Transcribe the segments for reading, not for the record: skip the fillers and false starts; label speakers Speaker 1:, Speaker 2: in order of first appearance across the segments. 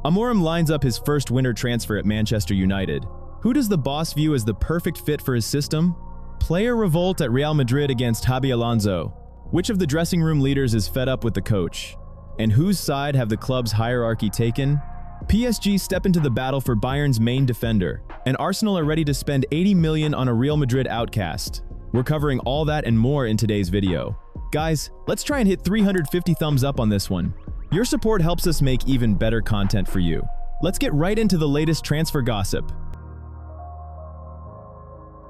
Speaker 1: Amorim lines up his first winter transfer at Manchester United. Who does the boss view as the perfect fit for his system? Player revolt at Real Madrid against Xabi Alonso. Which of the dressing room leaders is fed up with the coach? And whose side have the club's hierarchy taken? PSG step into the battle for Bayern's main defender, and Arsenal are ready to spend 80 million on a Real Madrid outcast. We're covering all that and more in today's video. Guys, let's try and hit 350 thumbs up on this one. Your support helps us make even better content for you. Let's get right into the latest transfer gossip.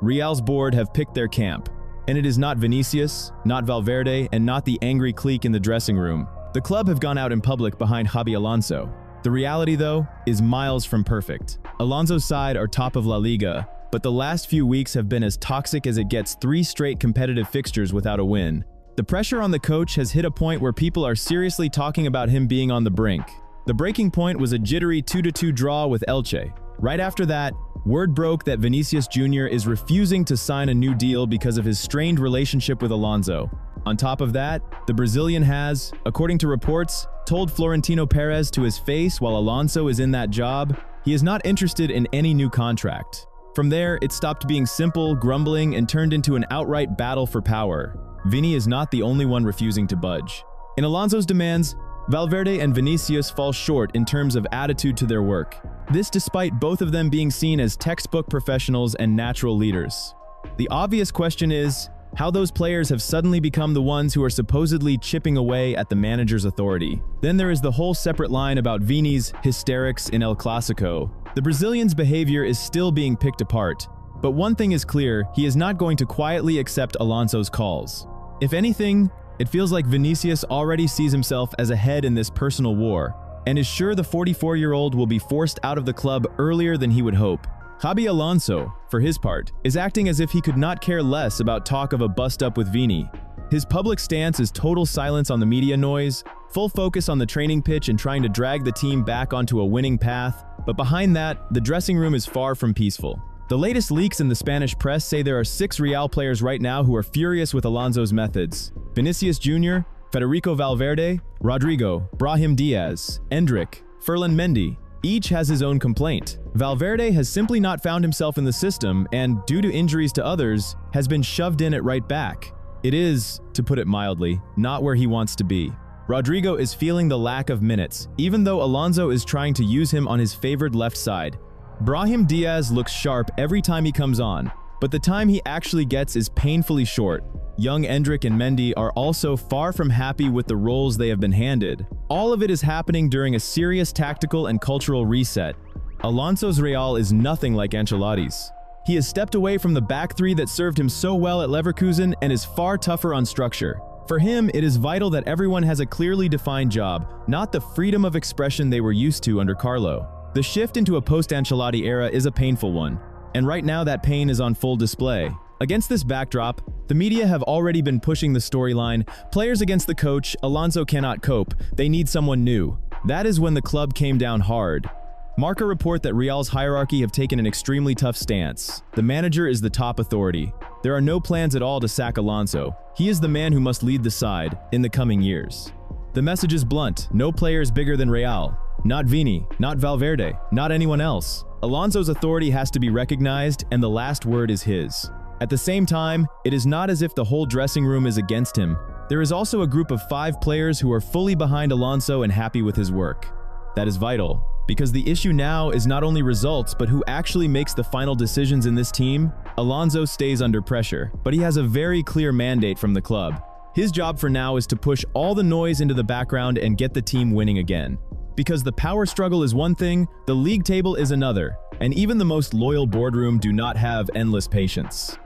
Speaker 1: Real's board have picked their camp, and it is not Vinicius, not Valverde, and not the angry clique in the dressing room. The club have gone out in public behind Xabi Alonso. The reality, though, is miles from perfect. Alonso's side are top of La Liga, but the last few weeks have been as toxic as it gets 3 straight competitive fixtures without a win. The pressure on the coach has hit a point where people are seriously talking about him being on the brink. The breaking point was a jittery 2-2 draw with Elche. Right after that, word broke that Vinicius Jr. is refusing to sign a new deal because of his strained relationship with Alonso. On top of that, the Brazilian has, according to reports, told Florentino Perez to his face while Alonso is in that job, he is not interested in any new contract. From there, it stopped being simple, grumbling, and turned into an outright battle for power. Vini is not the only one refusing to budge. In Alonso's demands, Valverde and Vinicius fall short in terms of attitude to their work. This despite both of them being seen as textbook professionals and natural leaders. The obvious question is, how those players have suddenly become the ones who are supposedly chipping away at the manager's authority. Then there is the whole separate line about Vini's hysterics in El Clasico. The Brazilian's behavior is still being picked apart, but one thing is clear, he is not going to quietly accept Alonso's calls. If anything, it feels like Vinicius already sees himself as ahead in this personal war, and is sure the 44-year-old will be forced out of the club earlier than he would hope. Xabi Alonso, for his part, is acting as if he could not care less about talk of a bust-up with Vini. His public stance is total silence on the media noise, full focus on the training pitch and trying to drag the team back onto a winning path, but behind that, the dressing room is far from peaceful. The latest leaks in the Spanish press say there are 6 Real players right now who are furious with Alonso's methods. Vinicius Jr., Federico Valverde, Rodrigo, Brahim Diaz, Endrick, Ferland Mendy. Each has his own complaint. Valverde has simply not found himself in the system and, due to injuries to others, has been shoved in at right back. It is, to put it mildly, not where he wants to be. Rodrigo is feeling the lack of minutes, even though Alonso is trying to use him on his favored left side. Brahim Diaz looks sharp every time he comes on, but the time he actually gets is painfully short. Young Endrick and Mendy are also far from happy with the roles they have been handed. All of it is happening during a serious tactical and cultural reset. Alonso's Real is nothing like Ancelotti's. He has stepped away from the back 3 that served him so well at Leverkusen and is far tougher on structure. For him, it is vital that everyone has a clearly defined job, not the freedom of expression they were used to under Carlo. The shift into a post-Ancelotti era is a painful one, and right now that pain is on full display. Against this backdrop, the media have already been pushing the storyline, players against the coach, Alonso cannot cope, they need someone new. That is when the club came down hard. Marca report that Real's hierarchy have taken an extremely tough stance. The manager is the top authority. There are no plans at all to sack Alonso. He is the man who must lead the side in the coming years. The message is blunt, no player is bigger than Real. Not Vini, not Valverde, not anyone else. Alonso's authority has to be recognized and the last word is his. At the same time, it is not as if the whole dressing room is against him. There is also a group of 5 players who are fully behind Alonso and happy with his work. That is vital, because the issue now is not only results but who actually makes the final decisions in this team. Alonso stays under pressure, but he has a very clear mandate from the club. His job for now is to push all the noise into the background and get the team winning again. Because the power struggle is one thing, the league table is another, and even the most loyal boardroom do not have endless patience.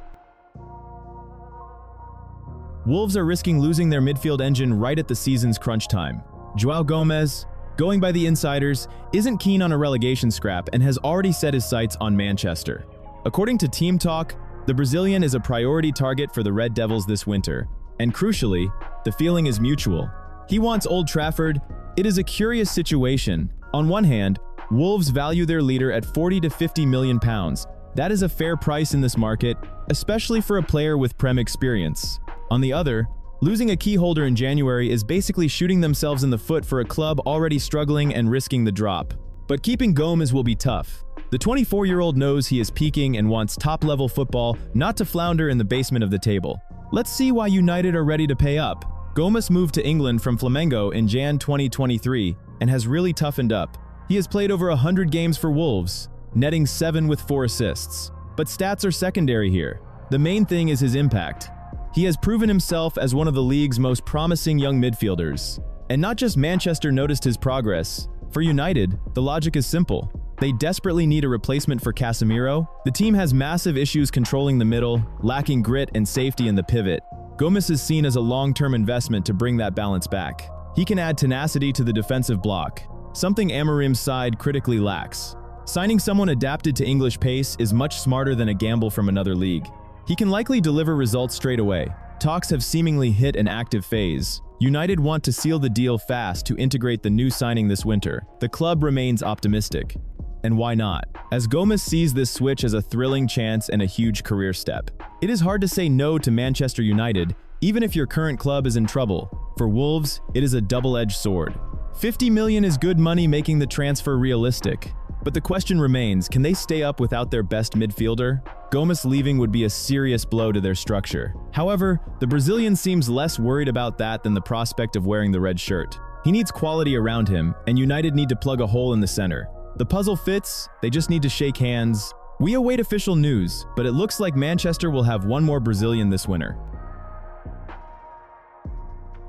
Speaker 1: Wolves are risking losing their midfield engine right at the season's crunch time. João Gomes, going by the insiders, isn't keen on a relegation scrap and has already set his sights on Manchester. According to Team Talk, the Brazilian is a priority target for the Red Devils this winter, and crucially, the feeling is mutual. He wants Old Trafford. It is a curious situation. On one hand, Wolves value their leader at 40 to 50 million pounds. That is a fair price in this market, especially for a player with Prem experience. On the other, losing a key holder in January is basically shooting themselves in the foot for a club already struggling and risking the drop. But keeping Gomes will be tough. The 24-year-old knows he is peaking and wants top-level football, not to flounder in the basement of the table. Let's see why United are ready to pay up. Gomes moved to England from Flamengo in Jan 2023 and has really toughened up. He has played over 100 games for Wolves, netting 7 with 4 assists. But stats are secondary here. The main thing is his impact. He has proven himself as one of the league's most promising young midfielders. And not just Manchester noticed his progress. For United, the logic is simple. They desperately need a replacement for Casemiro. The team has massive issues controlling the middle, lacking grit and safety in the pivot. Gomes is seen as a long-term investment to bring that balance back. He can add tenacity to the defensive block, something Amorim's side critically lacks. Signing someone adapted to English pace is much smarter than a gamble from another league. He can likely deliver results straight away. Talks have seemingly hit an active phase. United want to seal the deal fast to integrate the new signing this winter. The club remains optimistic. And why not? As Gomes sees this switch as a thrilling chance and a huge career step. It is hard to say no to Manchester United, even if your current club is in trouble. For Wolves, it is a double-edged sword. 50 million is good money, making the transfer realistic. But the question remains, can they stay up without their best midfielder? Gomes leaving would be a serious blow to their structure. However, the Brazilian seems less worried about that than the prospect of wearing the red shirt. He needs quality around him, and United need to plug a hole in the center. The puzzle fits, they just need to shake hands. We await official news, but it looks like Manchester will have one more Brazilian this winter.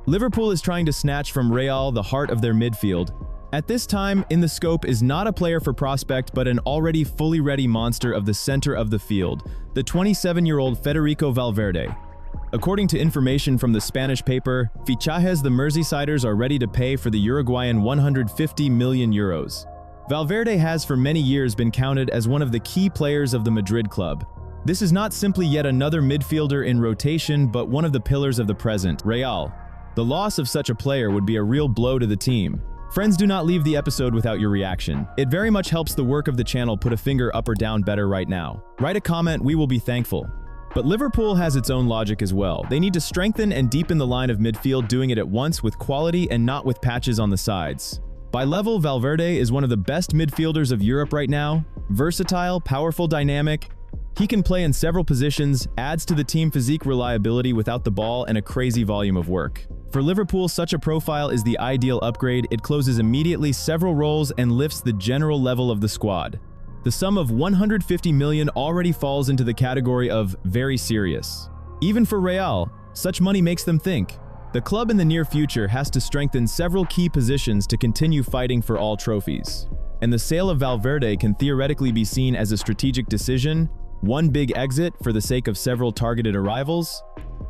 Speaker 1: Liverpool is trying to snatch from Real the heart of their midfield. At this time, in the scope is not a player for prospect but an already fully ready monster of the center of the field, the 27-year-old Federico Valverde. According to information from the Spanish paper, Fichajes, the Merseysiders are ready to pay for the Uruguayan 150 million euros. Valverde has for many years been counted as one of the key players of the Madrid club. This is not simply yet another midfielder in rotation but one of the pillars of the present, Real. The loss of such a player would be a real blow to the team. Friends, do not leave the episode without your reaction. It very much helps the work of the channel put a finger up or down better right now. Write a comment, we will be thankful. But Liverpool has its own logic as well. They need to strengthen and deepen the line of midfield, doing it at once with quality and not with patches on the sides. By level, Valverde is one of the best midfielders of Europe right now. Versatile, powerful, dynamic. He can play in several positions, adds to the team physique reliability without the ball and a crazy volume of work. For Liverpool, such a profile is the ideal upgrade. It closes immediately several roles and lifts the general level of the squad. The sum of 150 million already falls into the category of very serious. Even for Real, such money makes them think. The club in the near future has to strengthen several key positions to continue fighting for all trophies. And the sale of Valverde can theoretically be seen as a strategic decision, one big exit for the sake of several targeted arrivals.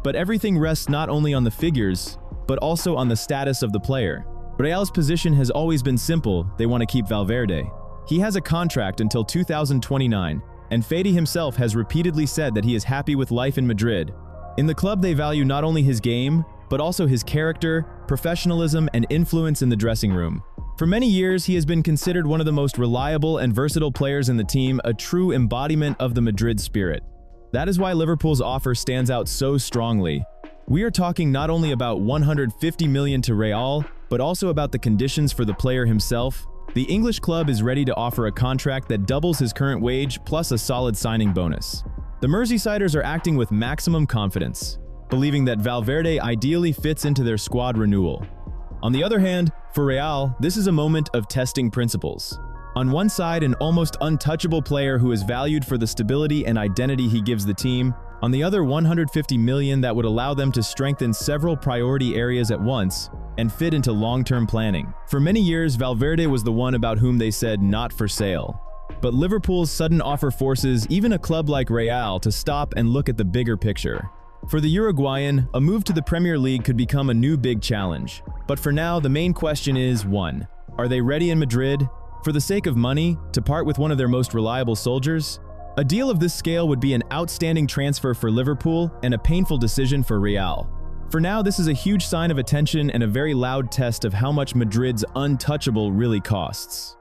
Speaker 1: But everything rests not only on the figures, but also on the status of the player. Real's position has always been simple, they want to keep Valverde. He has a contract until 2029, and Fede himself has repeatedly said that he is happy with life in Madrid. In the club they value not only his game, but also his character, professionalism, and influence in the dressing room. For many years, he has been considered one of the most reliable and versatile players in the team, a true embodiment of the Madrid spirit. That is why Liverpool's offer stands out so strongly. We are talking not only about 150 million to Real, but also about the conditions for the player himself. The English club is ready to offer a contract that doubles his current wage plus a solid signing bonus. The Merseysiders are acting with maximum confidence, believing that Valverde ideally fits into their squad renewal. On the other hand, for Real, this is a moment of testing principles. On one side, an almost untouchable player who is valued for the stability and identity he gives the team. On the other, 150 million that would allow them to strengthen several priority areas at once and fit into long-term planning. For many years, Valverde was the one about whom they said not for sale. But Liverpool's sudden offer forces even a club like Real to stop and look at the bigger picture. For the Uruguayan, a move to the Premier League could become a new big challenge. But for now, the main question is, 1. Are they ready in Madrid? For the sake of money, to part with one of their most reliable soldiers? A deal of this scale would be an outstanding transfer for Liverpool and a painful decision for Real. For now, this is a huge sign of attention and a very loud test of how much Madrid's untouchable really costs.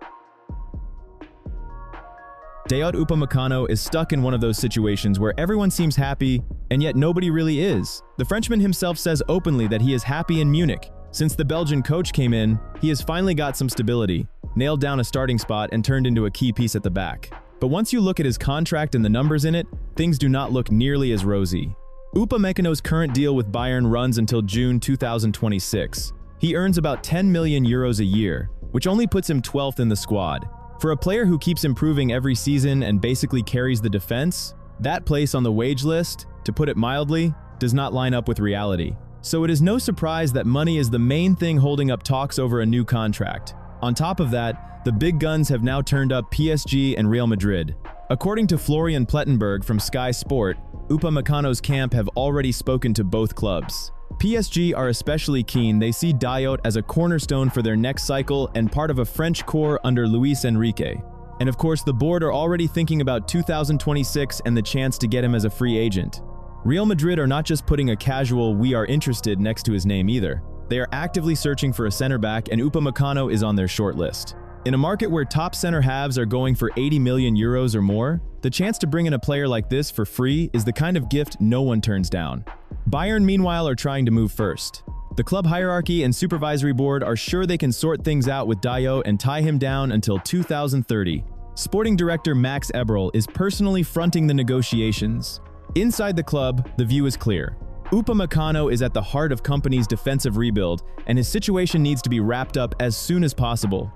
Speaker 1: Dayot Upamecano is stuck in one of those situations where everyone seems happy, and yet nobody really is. The Frenchman himself says openly that he is happy in Munich. Since the Belgian coach came in, he has finally got some stability. nailed down a starting spot and turned into a key piece at the back. But once you look at his contract and the numbers in it, things do not look nearly as rosy. Upamecano's current deal with Bayern runs until June 2026. He earns about 10 million euros a year, which only puts him 12th in the squad. For a player who keeps improving every season and basically carries the defense, that place on the wage list, to put it mildly, does not line up with reality. So it is no surprise that money is the main thing holding up talks over a new contract. On top of that, the big guns have now turned up PSG and Real Madrid. According to Florian Plettenberg from Sky Sport, Upamecano's camp have already spoken to both clubs. PSG are especially keen. They see Dayot as a cornerstone for their next cycle and part of a French core under Luis Enrique. And of course, the board are already thinking about 2026 and the chance to get him as a free agent. Real Madrid are not just putting a casual "we are interested" next to his name either. They are actively searching for a center back, and Upamecano is on their short list. In a market where top center halves are going for 80 million euros or more, the chance to bring in a player like this for free is the kind of gift no one turns down. Bayern, meanwhile, are trying to move first. The club hierarchy and supervisory board are sure they can sort things out with Dayot and tie him down until 2030. Sporting director Max Eberl is personally fronting the negotiations. Inside the club, the view is clear. Upamecano is at the heart of company's defensive rebuild, and his situation needs to be wrapped up as soon as possible.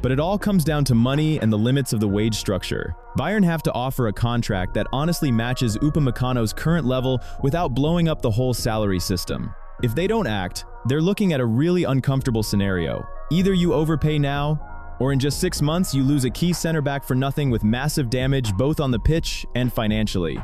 Speaker 1: But it all comes down to money and the limits of the wage structure. Bayern have to offer a contract that honestly matches Upamecano's current level without blowing up the whole salary system. If they don't act, they're looking at a really uncomfortable scenario. Either you overpay now, or in just 6 months you lose a key center back for nothing with massive damage both on the pitch and financially.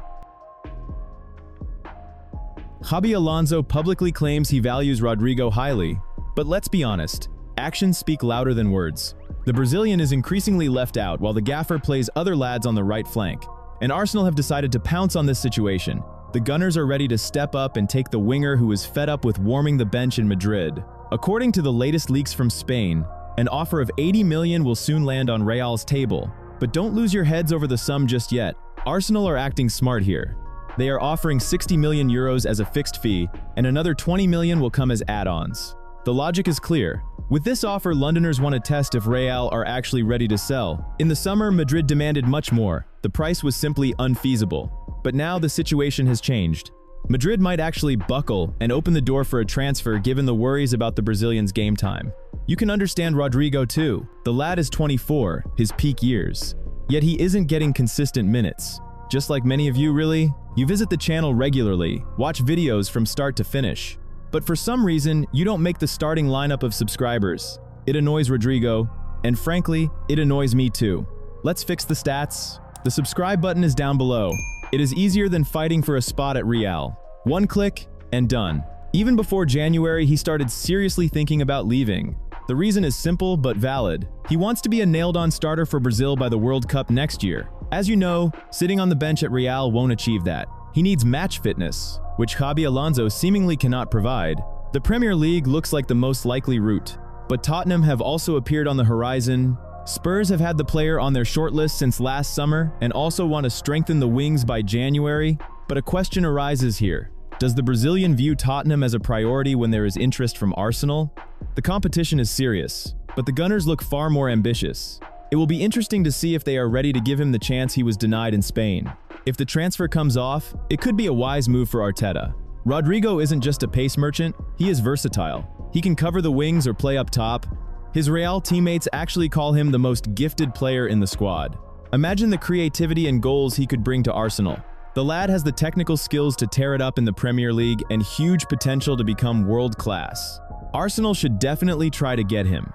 Speaker 1: Xabi Alonso publicly claims he values Rodrigo highly, but let's be honest, actions speak louder than words. The Brazilian is increasingly left out while the gaffer plays other lads on the right flank, and Arsenal have decided to pounce on this situation. The Gunners are ready to step up and take the winger who is fed up with warming the bench in Madrid. According to the latest leaks from Spain, an offer of 80 million will soon land on Real's table. But don't lose your heads over the sum just yet. Arsenal are acting smart here. They are offering 60 million euros as a fixed fee, and another 20 million will come as add-ons. The logic is clear. With this offer, Londoners want to test if Real are actually ready to sell. In the summer, Madrid demanded much more. The price was simply unfeasible. But now the situation has changed. Madrid might actually buckle and open the door for a transfer given the worries about the Brazilian's game time. You can understand Rodrigo too. The lad is 24, his peak years. Yet he isn't getting consistent minutes. Just like many of you really, you visit the channel regularly, watch videos from start to finish. But for some reason, you don't make the starting lineup of subscribers. It annoys Rodrigo, and frankly, it annoys me too. Let's fix the stats. The subscribe button is down below. It is easier than fighting for a spot at Real. One click, and done. Even before January, he started seriously thinking about leaving. The reason is simple but valid. He wants to be a nailed-on starter for Brazil by the World Cup next year. As you know, sitting on the bench at Real won't achieve that. He needs match fitness, which Xabi Alonso seemingly cannot provide. The Premier League looks like the most likely route, but Tottenham have also appeared on the horizon. Spurs have had the player on their shortlist since last summer and also want to strengthen the wings by January. But a question arises here. Does the Brazilian view Tottenham as a priority when there is interest from Arsenal? The competition is serious, but the Gunners look far more ambitious. It will be interesting to see if they are ready to give him the chance he was denied in Spain. If the transfer comes off, it could be a wise move for Arteta. Rodrigo isn't just a pace merchant, he is versatile. He can cover the wings or play up top. His Real teammates actually call him the most gifted player in the squad. Imagine the creativity and goals he could bring to Arsenal. The lad has the technical skills to tear it up in the Premier League and huge potential to become world-class. Arsenal should definitely try to get him.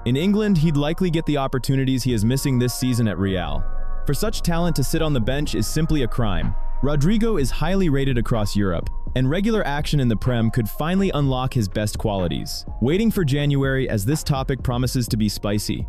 Speaker 1: In England, he'd likely get the opportunities he is missing this season at Real. For such talent to sit on the bench is simply a crime. Rodrigo is highly rated across Europe, and regular action in the Prem could finally unlock his best qualities. Waiting for January as this topic promises to be spicy.